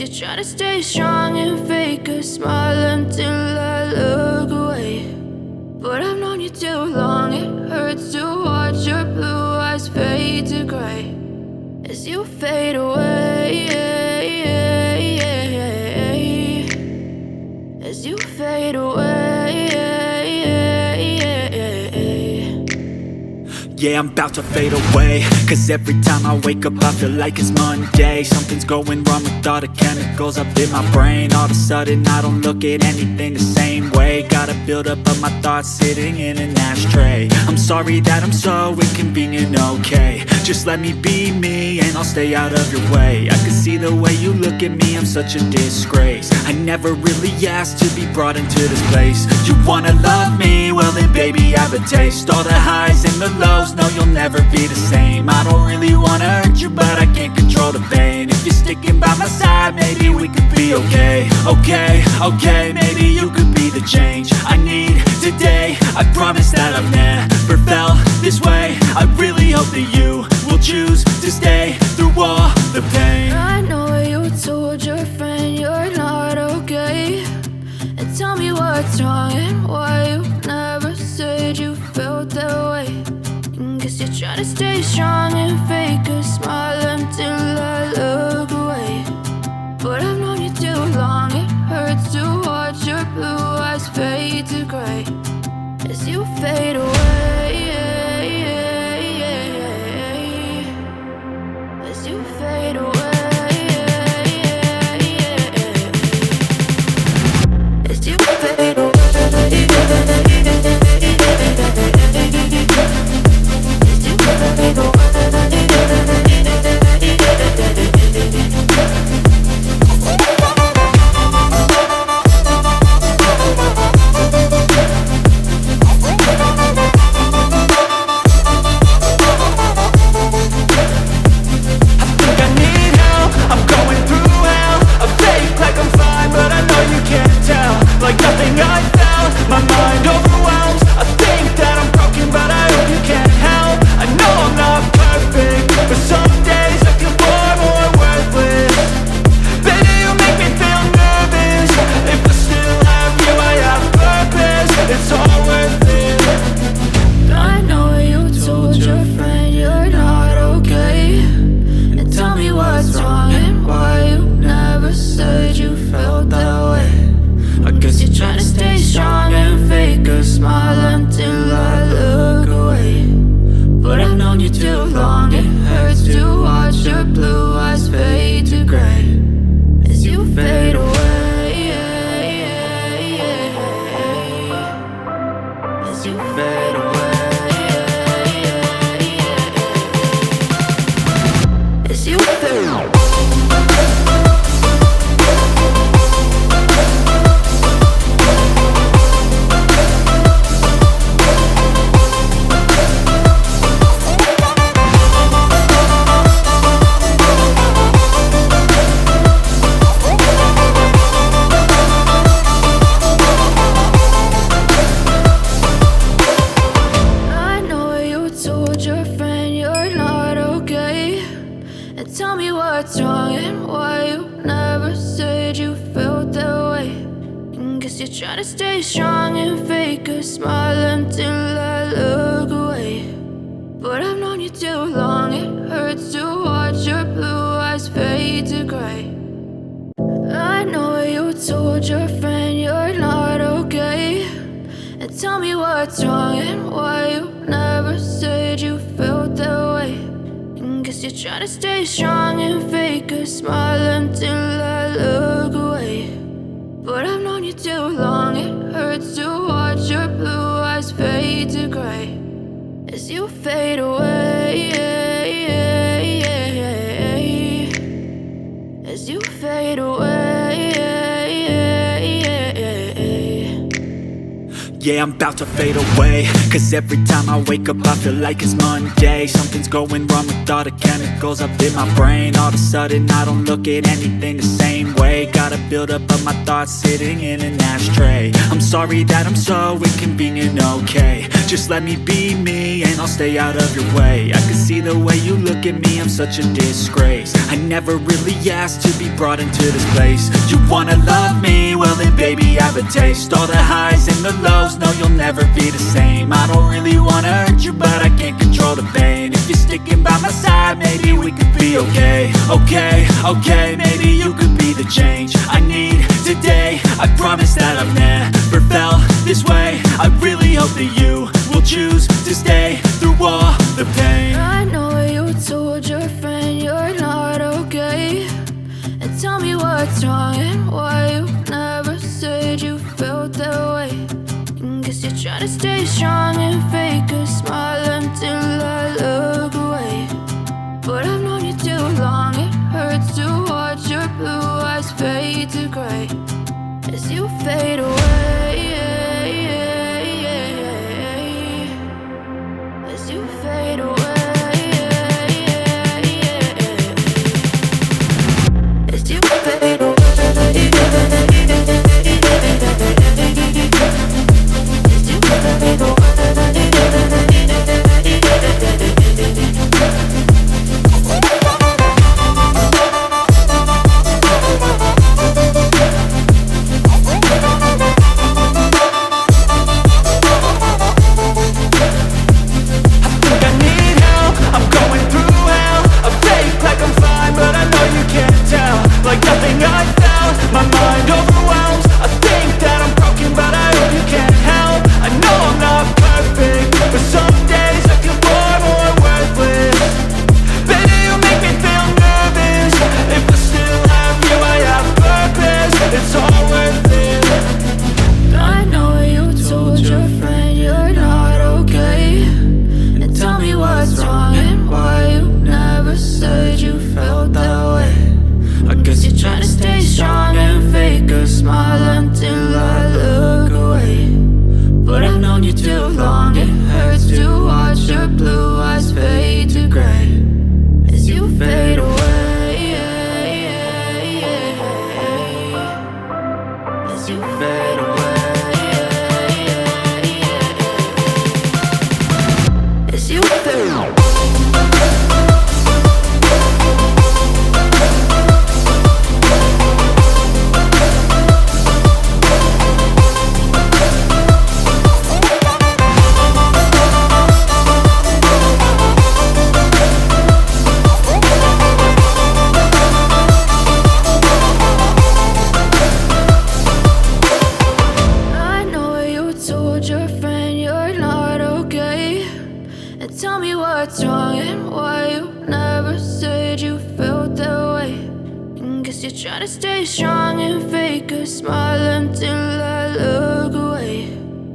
Guess you're trying to stay strong and fake a smile until I look away. But I've known you too long, it hurts to watch your blue eyes fade to gray as you fade away, as you fade away. Yeah, I'm about to fade away, cause every time I wake up I feel like it's Monday. Something's going wrong with all the chemicals up in my brain. All of a sudden I don't look at anything the same way. Got a buildup of my thoughts sitting in an ashtray. I'm sorry that I'm so inconvenient, okay. Just let me be me and I'll stay out of your way. I can see the way you look at me, I'm such a disgrace. I never really asked to be brought into this place. You wanna love me? Well then baby I have a taste. All the highs and the lows, no, you'll never be the same. I don't really wanna hurt you, but I can't control the pain. If you're sticking by my side, maybe we could be okay. Okay, maybe you could be the change I need today. I promise that I've never felt this way. I really hope that you will choose to stay through all the pain. I know you told your friend you're not okay, and tell me what's wrong and why you never said you felt that way. Guess you're trying to stay strong and fake a smile until I look away. But I've known you too long, it hurts to watch your blue eyes fade to gray as you fade away, as you fade away, as you fade away. Try to stay strong and fake a smile until I look away. But I've known you too long, it hurts to watch your blue eyes fade to gray. I know you told your friend you're not okay, and tell me what's wrong and why you never said you felt that way. Guess you're trying to stay strong and fake a smile until I look away. But I've known you too long, it hurts to watch your blue eyes fade to gray as you fade away, as you fade away. Yeah, I'm about to fade away, cause every time I wake up I feel like it's Monday. Something's going wrong with all the chemicals up in my brain. All of a sudden I don't look at anything the same way. Got a buildup of my thoughts sitting in an ashtray. I'm sorry that I'm so inconvenient, okay. Just let me be me and I'll stay out of your way. I can see the way you look at me, I'm such a disgrace. I never really asked to be brought into this place. You wanna love me? Well then baby I have a taste. All the highs and the lows, no you'll never be the same. I don't really wanna hurt you but I can't control the pain. If you're sticking by my side maybe we could be okay. Okay, maybe you could be the change I need today. I promise that I've never felt this way. I really hope that you will choose to stay through all the pain. I know you told your friend you're not okay, and tell me what's wrong and why you never said you felt that way. And guess you're trying to stay strong and fake a smile until I look away. But I've known you too long, it hurts to watch your blue eyes fade to gray as you fade away. As you fade away. As you fade away. As you fade away. Like nothing I felt, my mind overwhelms. I think that I'm broken, but I hope you can't help. I know I'm not perfect, but some days I feel far more worthless. Baby, you make me feel nervous. If I still have you, I have purpose. It's all worth it. I know you told your friend you're not okay, and tell me what's wrong and why you never said you felt that way. I guess you're trying to stay strong and fake a smile until I look away. But I've known you too long, it hurts to watch your blue eyes fade to gray as you fade away. As you fade away. As you fade away. Your friend you're not okay, and tell me what's wrong and why you never said you felt that way. And guess you're trying to stay strong and fake a smile until I look away.